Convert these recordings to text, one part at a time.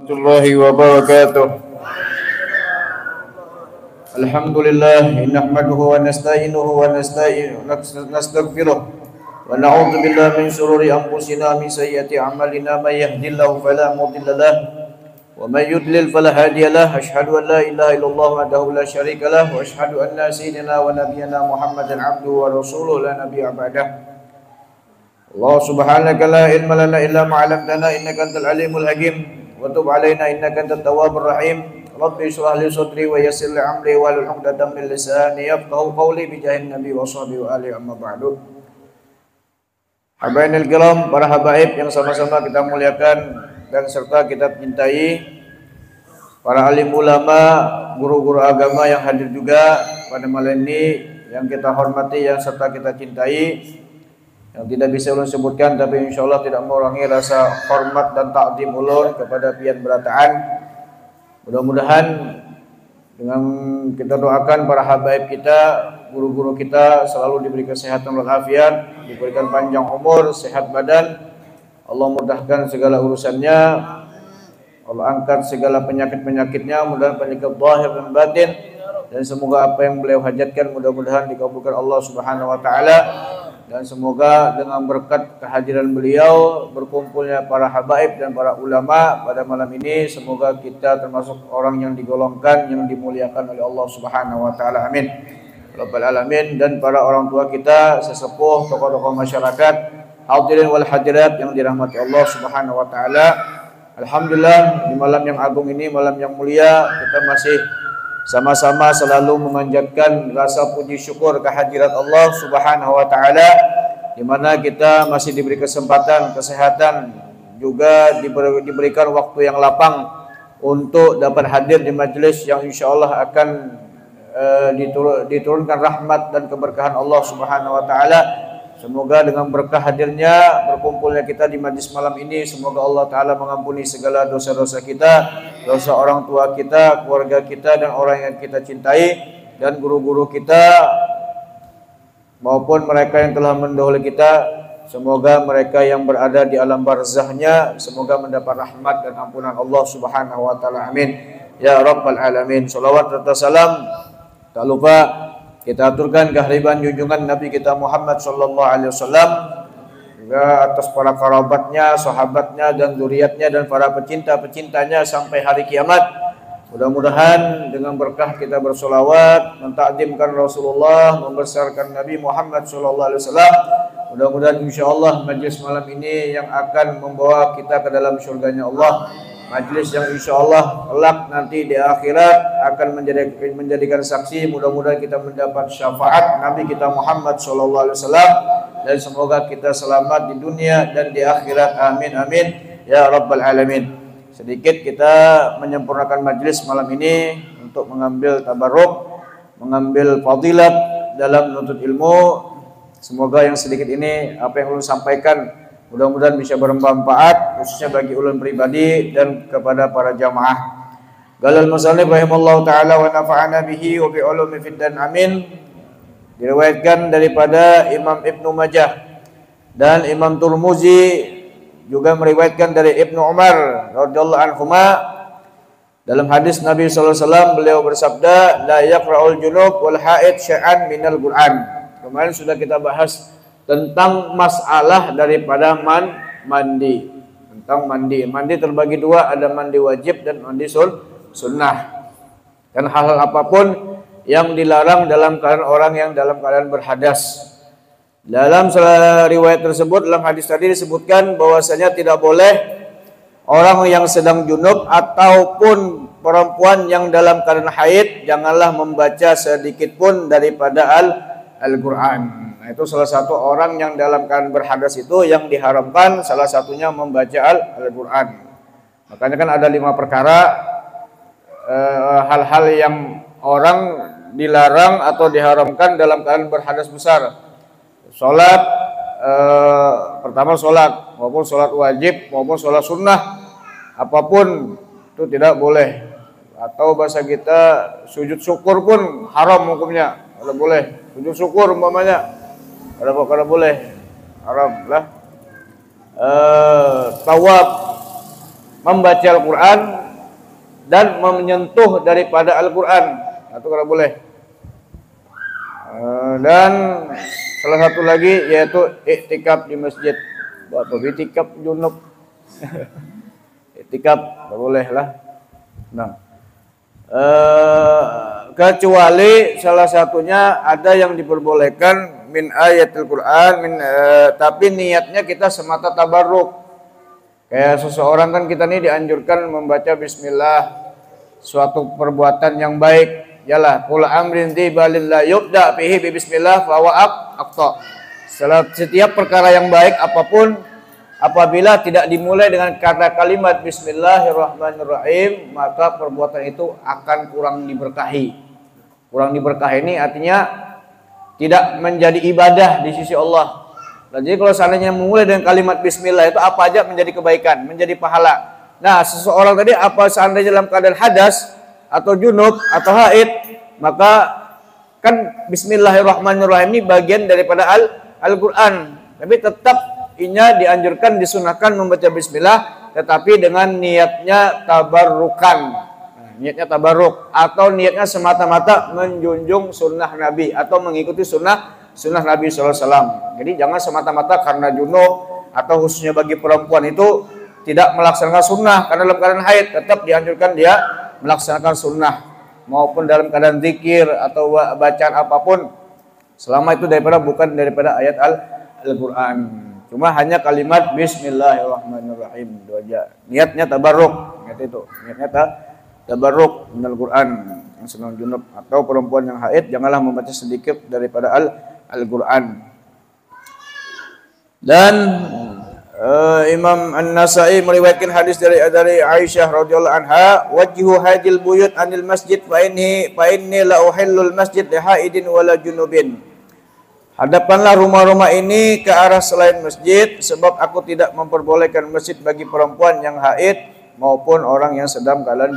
Warahmatullahi wabarakatuh. Alhamdulillah nahmaduhu wa nasta'inuhu wa nastaghfiruh wa na'udzu billahi min shururi anfusina min sayyiati a'malina may yahdihillahu fala mudilla lahu wa may yudlil fala hadiya lahu asyhadu an la ilaha illallah wahdahu la syarika lahu wa asyhadu anna sayyidina wa nabiyyana Muhammadan abduhu wa rasuluhu la nabiyya ba'dahu. Allah subhanaka la ilma lana illa ma 'allamtana innaka antal alimul hakim. Wa tub alaina innaka antat tawwabur rahim. Rabbi shrah li sadri wa yassir li amri wahlul 'uqdatam min lisani yafqahu qawli bi jahin nabi wa sahbihi wa ali amma ba'du. Habainil kiram, para habaib yang sama-sama kita muliakan dan serta kita cintai, para alim ulama, guru-guru agama yang hadir juga pada malam ini yang kita hormati yang serta kita cintai, yang tidak bisa ulun sebutkan tapi insyaallah tidak mengurangi rasa hormat dan takdim ulun kepada pian berataan. Mudah-mudahan dengan kita doakan para habaib kita, guru-guru kita selalu diberi kesehatan walafiat, diberikan panjang umur, sehat badan. Allah mudahkan segala urusannya, Allah angkat segala penyakit-penyakitnya, mudah-mudahan penyakit zahir dan batin, dan semoga apa yang beliau hajatkan mudah-mudahan dikabulkan Allah Subhanahu wa taala. Dan semoga dengan berkat kehadiran beliau, berkumpulnya para habaib dan para ulama pada malam ini, semoga kita termasuk orang yang digolongkan, yang dimuliakan oleh Allah Subhanahu wa taala. Amin. Rabbal alamin. Dan para orang tua kita, sesepuh, tokoh-tokoh masyarakat, hadirin wal hadirat yang dirahmati Allah Subhanahu wa taala. Alhamdulillah di malam yang agung ini, malam yang mulia, kita masih sama-sama selalu memanjatkan rasa puji syukur kehadirat Allah Subhanahu wa taala, di mana kita masih diberi kesempatan, kesehatan, juga diberikan waktu yang lapang untuk dapat hadir di majelis yang insyaallah akan diturunkan rahmat dan keberkahan Allah Subhanahu wa taala. Semoga dengan berkah hadirnya, berkumpulnya kita di majlis malam ini, semoga Allah Ta'ala mengampuni segala dosa-dosa kita, dosa orang tua kita, keluarga kita, dan orang yang kita cintai, dan guru-guru kita, maupun mereka yang telah mendahului kita. Semoga mereka yang berada di alam barzahnya, semoga mendapat rahmat dan ampunan Allah Subhanahu wa Ta'ala. Amin. Ya Rabbal Alamin. Salawat serta salam tak lupa kita aturkan kehadiran junjungan Nabi kita Muhammad sallallahu alaihi wasallam, juga atas para kerabatnya, sahabatnya, dan zuriatnya, dan para pecinta-pecintanya sampai hari kiamat. Mudah-mudahan dengan berkah kita bersolawat, mentakdimkan Rasulullah, membesarkan Nabi Muhammad sallallahu alaihi wasallam, mudah-mudahan insyaallah majlis malam ini yang akan membawa kita ke dalam surganya Allah. Majlis yang insyaallah kelak nanti di akhirat akan menjadikan saksi, mudah-mudahan kita mendapat syafaat Nabi kita Muhammad sallallahu alaihi wasallam, dan semoga kita selamat di dunia dan di akhirat. Amin amin ya rabbal alamin. Sedikit kita menyempurnakan majlis malam ini untuk mengambil tabarruk, mengambil fadilat dalam menuntut ilmu. Semoga yang sedikit ini apa yang ulun sampaikan mudah-mudahan bisa bermanfaat, khususnya bagi ulun pribadi dan kepada para jamaah. Galal musannif rahimallahu taala wa nafa'ana bihi wa bi ulumi fid dan amin. Diriwayatkan daripada Imam Ibnu Majah dan Imam Tirmizi, juga meriwayatkan dari Ibnu Umar radhiyallahu anhuma, dalam hadis Nabi sallallahu alaihi wasallam beliau bersabda, la yaqra'ul junub wal haid syai'an minal Qur'an. Kemarin sudah kita bahas tentang masalah daripada mandi. Tentang mandi. Mandi terbagi dua, ada mandi wajib dan mandi sunnah. Dan hal-hal apapun yang dilarang dalam keadaan orang yang dalam keadaan berhadas. Dalam riwayat tersebut, dalam hadis tadi disebutkan bahwasanya tidak boleh orang yang sedang junub ataupun perempuan yang dalam keadaan haid janganlah membaca sedikit pun daripada Al-Quran. Nah, itu salah satu orang yang dalam keadaan berhadas itu yang diharamkan, salah satunya membaca Al-Quran. Makanya kan ada 5 perkara hal-hal yang orang dilarang atau diharamkan dalam keadaan berhadas besar. Sholat, pertama sholat, maupun sholat wajib, maupun sholat sunnah, apapun itu tidak boleh. Atau bahasa kita sujud syukur pun haram hukumnya, tidak boleh. Sujud syukur umpamanya kada boleh, haram lah. Tawaf membaca Al-Quran dan menyentuh daripada Al-Quran. Itu kalau boleh. Dan salah satu lagi yaitu iktikaf di masjid. Apa iktikaf junub? Iktikaf boleh lah. Nah, kecuali salah satunya ada yang diperbolehkan min ayatul Quran, tapi niatnya kita semata tabarruk. Kayak seseorang kan kita nih dianjurkan membaca bismillah, suatu perbuatan yang baik. Yalah, qul amrin tibalillah yubda fihi bi bismillah fa huwa aqta. Setiap perkara yang baik apapun apabila tidak dimulai dengan kata kalimat bismillahirrahmanirrahim, maka perbuatan itu akan kurang diberkahi. Kurang diberkahi ini artinya tidak menjadi ibadah di sisi Allah. Nah, jadi kalau seandainya memulai dengan kalimat bismillah itu apa aja menjadi kebaikan, menjadi pahala. Nah, seseorang tadi apa seandainya dalam keadaan hadas atau junub atau haid, maka kan bismillahirrahmanirrahim ini bagian daripada Al-Quran. Tapi tetap inya dianjurkan, disunahkan membaca bismillah, tetapi dengan niatnya tabarrukan. Nah, niatnya tabarruk atau niatnya semata-mata menjunjung sunnah Nabi atau mengikuti sunnah Nabi SAW. Jadi jangan semata-mata karena junub atau khususnya bagi perempuan itu tidak melaksanakan sunnah karena dalam keadaan haid, tetap dianjurkan dia melaksanakan sunnah maupun dalam keadaan zikir atau bacaan apapun selama itu bukan daripada ayat Al-Quran. Cuma hanya kalimat bismillahirrahmanirrahim itu aja. Niatnya tabarruk, niatnya tabarruk minal Quran yang sedang junub atau perempuan yang haid janganlah membaca sedikit daripada Al-Quran. Dan Imam An-Nasa'i meriwayatkan hadis dari Aisyah radhiyallahu anha, wajhu hadil buyut anil masjid fa inni la uhillul masjid li haidin wala junubin. Hadapkanlah rumah-rumah ini ke arah selain masjid sebab aku tidak memperbolehkan masjid bagi perempuan yang haid maupun orang yang sedang keadaan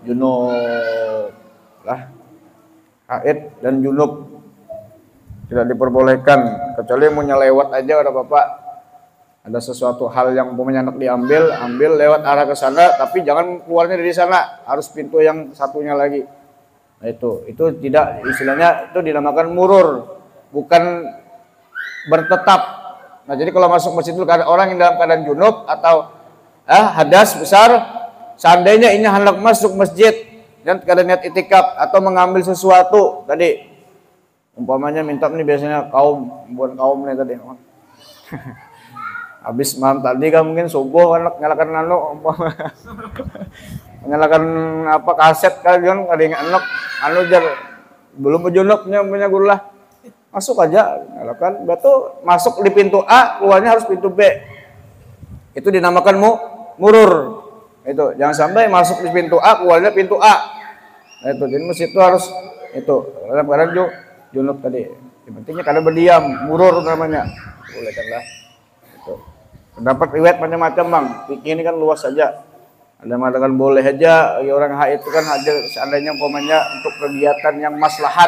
junub. Lah, haid dan junub tidak diperbolehkan kecuali mau nyelewat aja udah Bapak. Ada sesuatu hal yang umpamanya anak ambil lewat arah ke sana, tapi jangan keluarnya dari sana, harus pintu yang satunya lagi. Nah, itu tidak, istilahnya itu dinamakan murur, bukan bertetap. Nah, jadi kalau masuk masjid itu ada orang yang dalam keadaan junub atau hadas besar, seandainya ini hendak masuk masjid dan keadaan niat itikaf atau mengambil sesuatu tadi, umpamanya minta nih biasanya bukan kaum nih tadi. Habis malam tadi kan mungkin subuh kan nyalakan nyalakan apa kaset kan ada yang jar belum junubnya punya gurulah masuk aja nyalakan batu masuk di pintu A keluarnya harus pintu B, itu dinamakan murur. Itu jangan sampai masuk di pintu A keluarnya pintu A. Nah, itu jadi masjid itu harus itu dalam keadaan junub tadi. Yang pentingnya kada berdiam, murur namanya. Boleh kan lah. Pendapat riwayat macam-macam bang, fikih ini kan luas saja. Ada yang mengatakan boleh aja, orang haid itu kan ada seandainya umpamanya untuk kegiatan yang maslahat.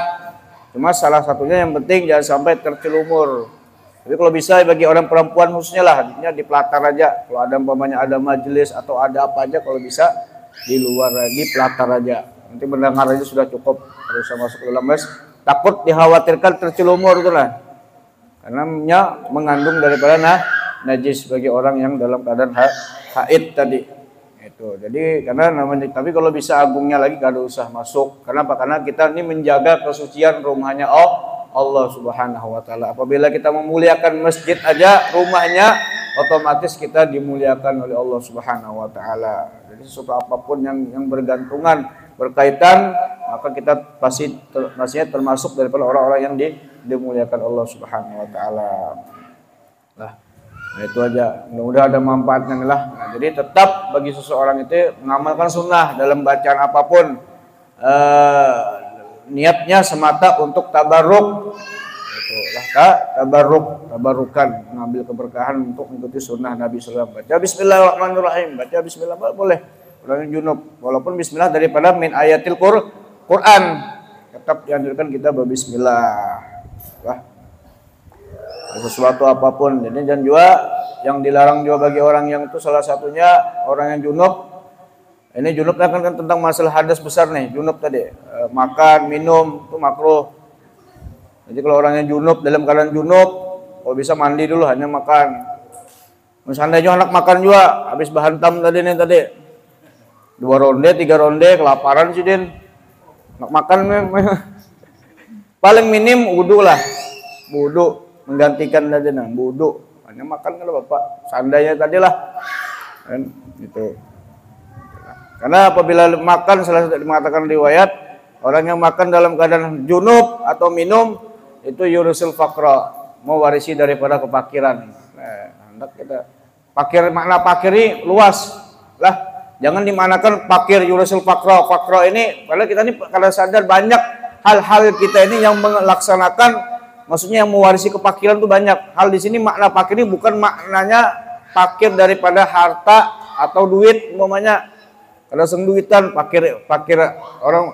Cuma salah satunya yang penting jangan sampai tercelumur. Tapi kalau bisa bagi orang perempuan khususnya lah, di pelatar aja. Kalau ada umpamanya ada majelis atau ada apa aja, kalau bisa di luar, di pelatar aja. Nanti mendengar aja sudah cukup, harus masuk ke dalam mes. Takut dikhawatirkan tercelumur itulah, karena mengandung daripada najis bagi orang yang dalam keadaan haid tadi. Itu. Jadi karena namanya, tapi kalau bisa agungnya lagi kada usah masuk. Kenapa? Karena kita ini menjaga kesucian rumahnya Allah Subhanahu wa taala. Apabila kita memuliakan masjid aja rumahnya, otomatis kita dimuliakan oleh Allah Subhanahu wa taala. Jadi sesuatu apapun yang bergantungan, berkaitan, maka kita pastinya termasuk daripada orang-orang yang dimuliakan Allah Subhanahu wa taala. Nah, itu aja, mudah-mudahan ada manfaatnya lah. Nah, jadi tetap bagi seseorang itu mengamalkan sunnah dalam bacaan apapun, niatnya semata untuk tabarruk. Itulah tabarrukan, mengambil keberkahan untuk mengikuti sunnah Nabi SAW. Baca Bismillahirrahmanirrahim, baca Bismillah boleh. Orang yang junub, walaupun Bismillah daripada min ayatil Quran, tetap dianjurkan kita berbismillah. Sesuatu apapun. Jadi dan juga Yang dilarang juga bagi orang yang itu salah satunya orang yang junub. Ini junub kan tentang masalah hadas besar nih, junub tadi. Makan, minum itu makruh. Jadi kalau orang yang junub dalam keadaan junub, kalau bisa mandi dulu hanya makan. Misalnya juga anak makan juga, habis bahantam tadi nih tadi. 2 ronde, 3 ronde, kelaparan sih Din. Anak makan paling minim wudu lah. Wudu menggantikan tadi nah, wudu. Hanya makan kalau Bapak. Seandainya tadi lah. Kan gitu. Karena apabila makan salah satu mengatakan riwayat, orang yang makan dalam keadaan junub atau minum itu yurusul faqra, mewarisi daripada kefakiran. Nah, hendak kita fakir, makna fakir ini luas lah. Jangan dimanakan fakir yurusul faqra. Faqra ini padahal kita ini kalau sadar banyak hal-hal kita ini yang melaksanakan, maksudnya yang mewarisi kefakiran itu banyak. Hal di sini makna fakir ini bukan maknanya fakir daripada harta atau duit umpamanya. Kalau sengduitan fakir orang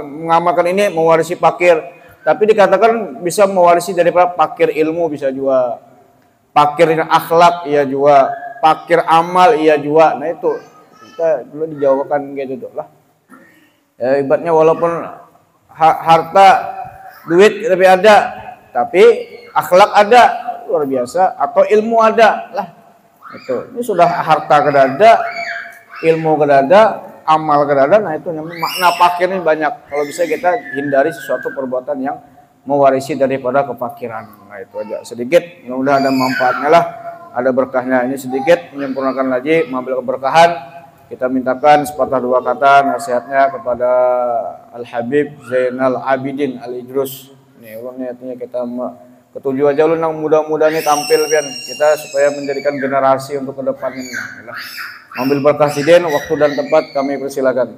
mengamalkan ini mewarisi fakir. Tapi dikatakan bisa mewarisi daripada fakir ilmu bisa juga. Fakir akhlak iya juga. Fakir amal iya juga. Nah itu kita dulu dijawabkan gitu lah. Ya, ibaratnya walaupun harta duit tapi ada, tapi akhlak ada luar biasa atau ilmu ada lah. Itu ini sudah harta kedada, ilmu kedada, amal kedada. Nah itu makna fakir ini banyak. Kalau bisa kita hindari sesuatu perbuatan yang mewarisi daripada kefakiran. Nah itu aja sedikit, mudah-mudahan ada manfaatnya lah, ada berkahnya. Ini sedikit menyempurnakan lagi mengambil keberkahan. Kita mintakan sepatah dua kata nasihatnya kepada Al Habib Zainal Abidin Al Idrus. Nih ulun niatnya kita ketujuh aja ulun yang muda-muda nih tampil kan kita supaya menjadikan generasi untuk ke depan ini. Ambil berkah sidin, waktu dan tempat kami persilakan.